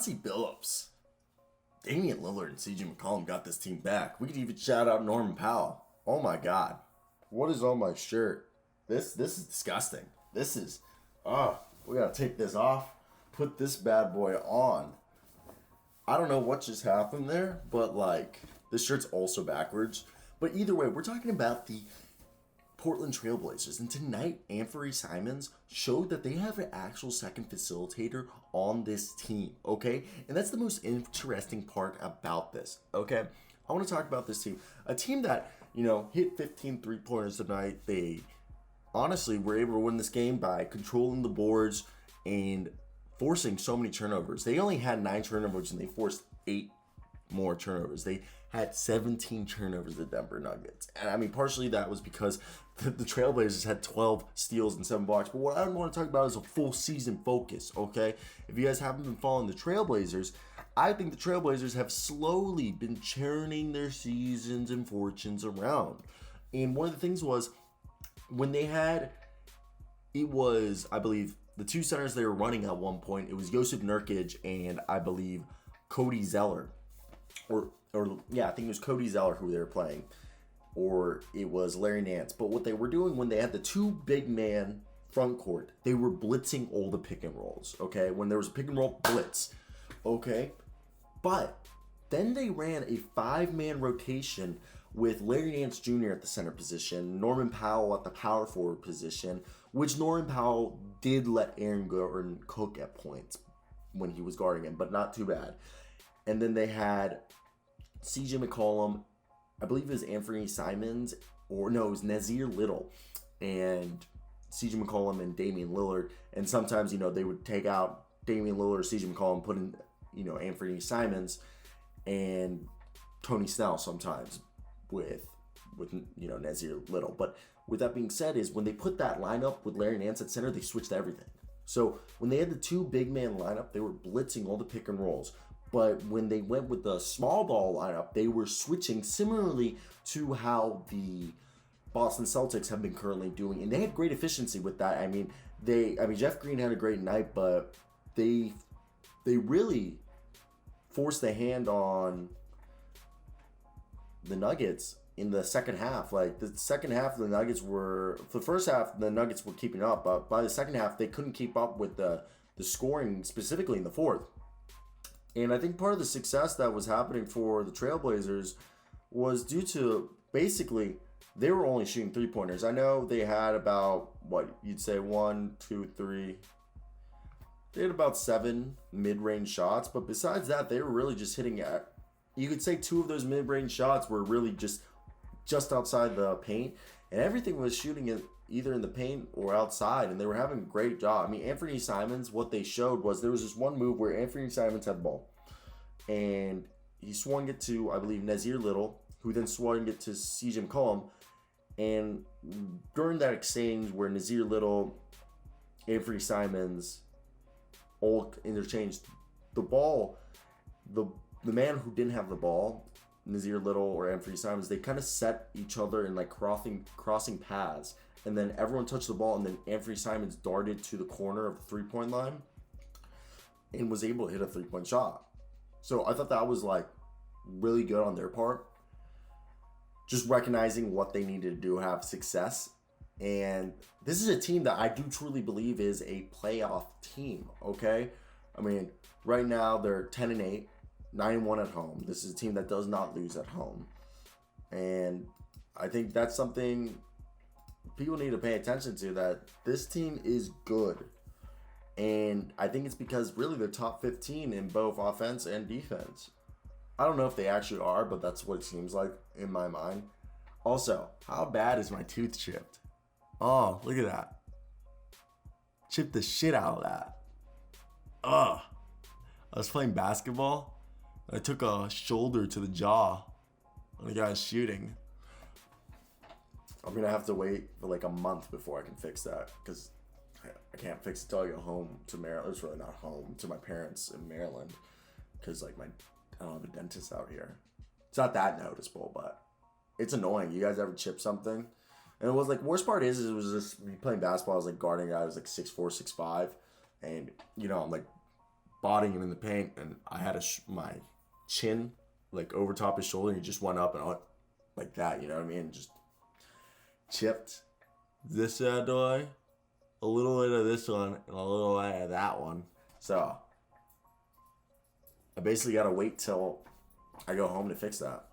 Billups, Damian Lillard, and C.J. McCollum got this team back. We could even shout out Norman Powell. Oh my God, what is on my shirt? This is disgusting. This is, we gotta take this off, put this bad boy on. I don't know what just happened there, but like this shirt's also backwards. But either way, we're talking about the Portland Trailblazers, and tonight Anthony Simons showed that they have an actual second facilitator on this team, okay? And that's the most interesting part about this, okay? I want to talk about this team. A team that, hit 15 three-pointers tonight. They honestly were able to win this game by controlling the boards and forcing so many turnovers. They only had 9 turnovers, and they forced 8 more turnovers. They had 17 turnovers, the Denver Nuggets. And I mean, partially that was because the Trailblazers had 12 steals and 7 blocks. But what I want to talk about is a full season focus, okay? If you guys haven't been following the Trailblazers, I think the Trailblazers have slowly been churning their seasons and fortunes around. And one of the things was when they had, it was, I believe, the 2 centers they were running at one point. It was Jusuf Nurkic and I believe Cody Zeller. I think it was Cody Zeller who they were playing. Or it was Larry Nance. But what they were doing when they had the 2 big man front court, they were blitzing all the pick and rolls, okay? When there was a pick and roll, blitz, okay? But then they ran a 5-man rotation with Larry Nance Jr. at the center position, Norman Powell at the power forward position, which Norman Powell did let Aaron Gordon cook at points when he was guarding him, but not too bad. And then they had C.J. McCollum, I believe it was Anthony Simons, it was Nazir Little, and C.J. McCollum and Damian Lillard. And sometimes, they would take out Damian Lillard or C.J. McCollum, put in, Anthony Simons and Tony Snell sometimes with Nazir Little. But with that being said is when they put that lineup with Larry Nance at center, they switched everything. So when they had the 2 big man lineup, they were blitzing all the pick and rolls. But when they went with the small ball lineup, they were switching similarly to how the Boston Celtics have been currently doing. And they had great efficiency with that. I mean, Jeff Green had a great night, but they really forced the hand on the Nuggets in the second half. Like, the second half, the first half, the Nuggets were keeping up. But by the second half, they couldn't keep up with the scoring, specifically in the fourth. And I think part of the success that was happening for the Trailblazers was due to basically they were only shooting 3-pointers. I know they had about, what you'd say, 1, 2, 3. They had about 7 mid-range shots. But besides that, they were really just hitting at, you could say 2 of those mid-range shots were really just outside the paint. And everything was shooting it either in the paint or outside, and they were having a great job. I mean, Anthony Simons, what they showed was there was this one move where Anthony Simons had the ball, and he swung it to, I believe, Nazir Little, who then swung it to C.J. McCollum, and during that exchange where Nazir Little, Anthony Simons all interchanged the ball, the man who didn't have the ball, Nazir Little or Anthony Simons, they kind of set each other in like crossing paths. And then everyone touched the ball, and then Anthony Simons darted to the corner of the 3-point line and was able to hit a 3-point shot. So I thought that was like really good on their part. Just recognizing what they needed to do to have success. And this is a team that I do truly believe is a playoff team, okay? I mean, right now they're 10-8, 9-1 at home. This is a team that does not lose at home. And I think that's something people need to pay attention to, that this team is good. And I think it's because really they're top 15 in both offense and defense. I don't know if they actually are, but that's what it seems like in my mind. Also, how bad is my tooth chipped? Oh, look at that. Chipped the shit out of that. Ugh. I was playing basketball. I took a shoulder to the jaw when the guy was shooting. I'm going to have to wait for like a month before I can fix that, because I can't fix it till I go home to Maryland. It's really not home, to my parents in Maryland, because like I don't have a dentist out here. It's not that noticeable, but it's annoying. You guys ever chip something? And it was like, worst part is it was just me playing basketball. I was like guarding a guy who was like 6'4", 6'5", and I'm like botting him in the paint, and I had my chin like over top his shoulder, and he just went up and out like that. You know what I mean? Just chipped this bad boy, a little bit of this one, and a little bit of that one. So I basically gotta wait till I go home to fix that.